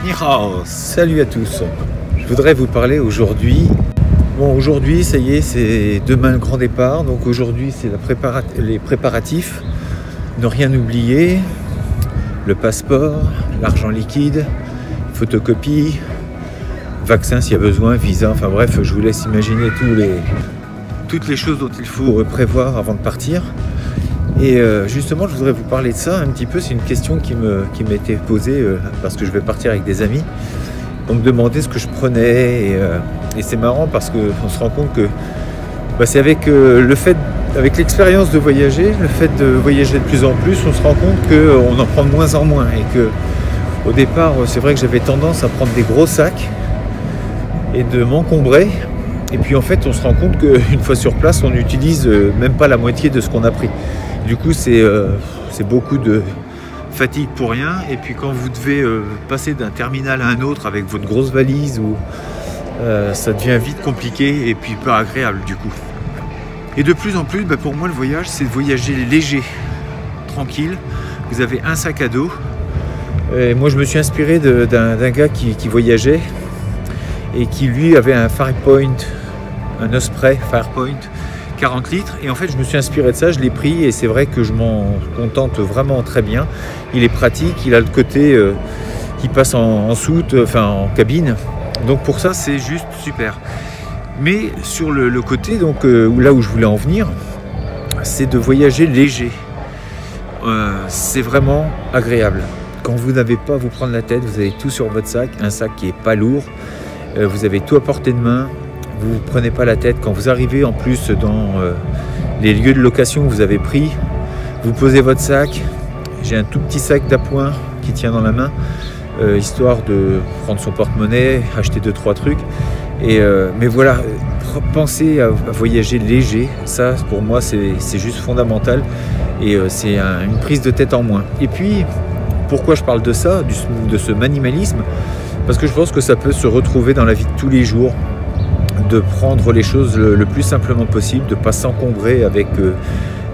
Ni hao, salut à tous. Je voudrais vous parler aujourd'hui. Bon, aujourd'hui, ça y est, c'est demain le grand départ. Donc aujourd'hui, c'est les préparatifs. Ne rien oublier. Le passeport, l'argent liquide, photocopie, vaccin s'il y a besoin, visa. Enfin bref, je vous laisse imaginer toutes les choses dont il faut prévoir avant de partir. Et justement, je voudrais vous parler de ça un petit peu. C'est une question qui m'a été posée parce que je vais partir avec des amis. On me demandait ce que je prenais et c'est marrant parce qu'on se rend compte que c'est avec avec l'expérience de voyager, le fait de voyager de plus en plus, on se rend compte qu'on en prend de moins en moins et que au départ, c'est vrai que j'avais tendance à prendre des gros sacs et de m'encombrer. Et puis en fait, on se rend compte qu'une fois sur place, on n'utilise même pas la moitié de ce qu'on a pris. Du coup, c'est beaucoup de fatigue pour rien. Et puis quand vous devez passer d'un terminal à un autre avec votre grosse valise, ça devient vite compliqué et puis pas agréable du coup. Et de plus en plus, pour moi, le voyage, c'est de voyager léger, tranquille. Vous avez un sac à dos. Et moi, je me suis inspiré d'un gars qui voyageait et qui, lui, avait un Firepoint, un Osprey Firepoint, 40 litres. Et en fait, je me suis inspiré de ça, je l'ai pris et c'est vrai que je m'en contente vraiment très bien. Il est pratique, il a le côté qui passe en soute, enfin en cabine. Donc pour ça, c'est juste super. Mais sur le côté, donc là où je voulais en venir, c'est de voyager léger. C'est vraiment agréable. Quand vous n'avez pas à vous prendre la tête, vous avez tout sur votre sac, un sac qui n'est pas lourd, vous avez tout à portée de main, vous ne vous prenez pas la tête. Quand vous arrivez en plus dans les lieux de location que vous avez pris, vous posez votre sac. J'ai un tout petit sac d'appoint qui tient dans la main, histoire de prendre son porte-monnaie, acheter 2-3 trucs. Mais voilà, pensez à voyager léger, ça pour moi c'est juste fondamental et c'est une prise de tête en moins. Et puis, pourquoi je parle de ça, de ce minimalisme? Parce que je pense que ça peut se retrouver dans la vie de tous les jours, de prendre les choses le plus simplement possible, de ne pas s'encombrer avec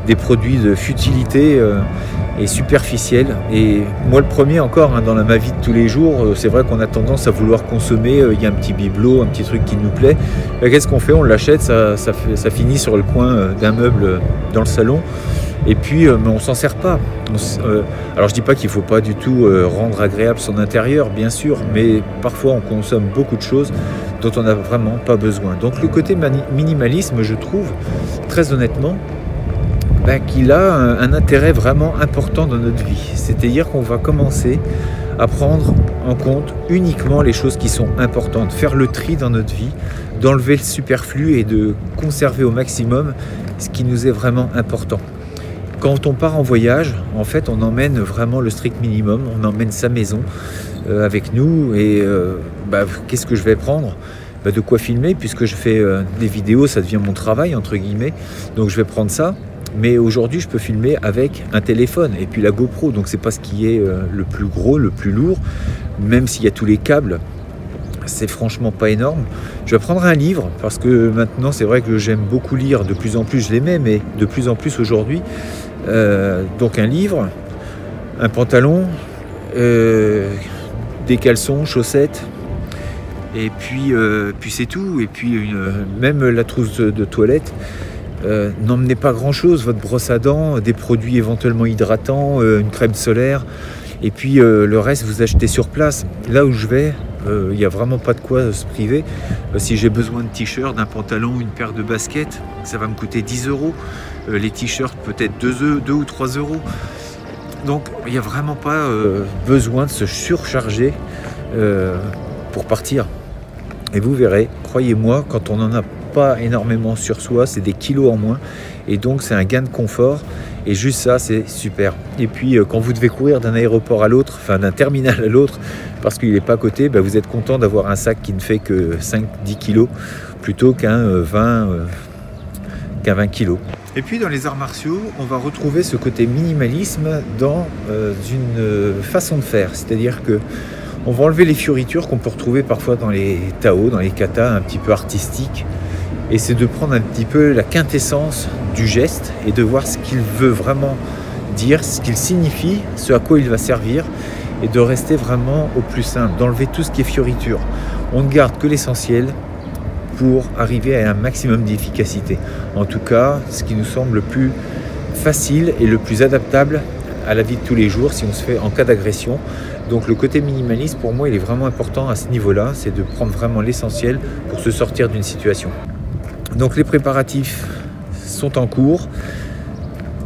des produits de futilité et superficiels. Et moi le premier encore, dans ma vie de tous les jours, c'est vrai qu'on a tendance à vouloir consommer, il y a un petit bibelot, un petit truc qui nous plaît. Qu'est-ce qu'on fait? On l'achète, ça finit sur le coin d'un meuble dans le salon. Et puis, mais on s'en sert pas. Alors je dis pas qu'il faut pas du tout rendre agréable son intérieur, bien sûr, mais parfois on consomme beaucoup de choses dont on n'a vraiment pas besoin. Donc le côté minimalisme, je trouve, très honnêtement, qu'il a un intérêt vraiment important dans notre vie. C'est-à-dire qu'on va commencer à prendre en compte uniquement les choses qui sont importantes, faire le tri dans notre vie, d'enlever le superflu et de conserver au maximum ce qui nous est vraiment important. Quand on part en voyage, en fait, on emmène vraiment le strict minimum, on emmène sa maison avec nous et qu'est-ce que je vais prendre? De quoi filmer, puisque je fais des vidéos, ça devient mon travail, entre guillemets, donc je vais prendre ça. Mais aujourd'hui, je peux filmer avec un téléphone et puis la GoPro, donc c'est pas ce qui est le plus gros, le plus lourd, même s'il y a tous les câbles, c'est franchement pas énorme. Je vais prendre un livre parce que maintenant, c'est vrai que j'aime beaucoup lire, de plus en plus je l'aimais, mais de plus en plus aujourd'hui. Donc un livre, un pantalon, des caleçons, chaussettes, et puis c'est tout. Et puis même la trousse de toilette. N'emmenez pas grand chose, votre brosse à dents, des produits éventuellement hydratants, une crème solaire, et puis le reste vous achetez sur place. Là où je vais, il n'y a vraiment pas de quoi se priver. Si j'ai besoin de t-shirt, d'un pantalon, une paire de baskets, ça va me coûter 10 €. Les t-shirts peut-être 2 ou 3 €. Donc il n'y a vraiment pas besoin de se surcharger pour partir. Et vous verrez, croyez-moi, quand on n'en a pas énormément sur soi, c'est des kilos en moins et donc c'est un gain de confort et juste ça c'est super. Et puis quand vous devez courir d'un aéroport à l'autre, enfin d'un terminal à l'autre parce qu'il n'est pas à côté, vous êtes content d'avoir un sac qui ne fait que 5-10 kilos plutôt qu'un 20 kilos. Et puis dans les arts martiaux, on va retrouver ce côté minimalisme dans une façon de faire, c'est-à-dire que on va enlever les fioritures qu'on peut retrouver parfois dans les Tao, dans les katas un petit peu artistiques. Et c'est de prendre un petit peu la quintessence du geste et de voir ce qu'il veut vraiment dire, ce qu'il signifie, ce à quoi il va servir. et de rester vraiment au plus simple, d'enlever tout ce qui est fioriture. On ne garde que l'essentiel pour arriver à un maximum d'efficacité. En tout cas, ce qui nous semble le plus facile et le plus adaptable à la vie de tous les jours si on se fait en cas d'agression. Donc le côté minimaliste, pour moi, il est vraiment important à ce niveau-là, c'est de prendre vraiment l'essentiel pour se sortir d'une situation. Donc les préparatifs sont en cours.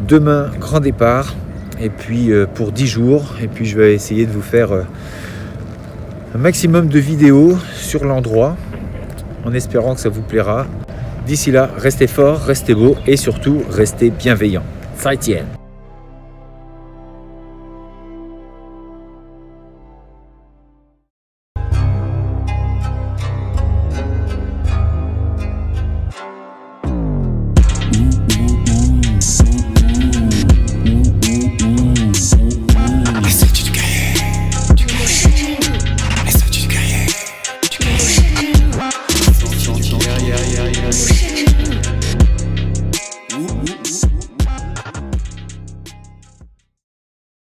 Demain, grand départ, et puis pour 10 jours, et puis je vais essayer de vous faire un maximum de vidéos sur l'endroit, en espérant que ça vous plaira. D'ici là, restez forts, restez beaux, et surtout, restez bienveillants. 再见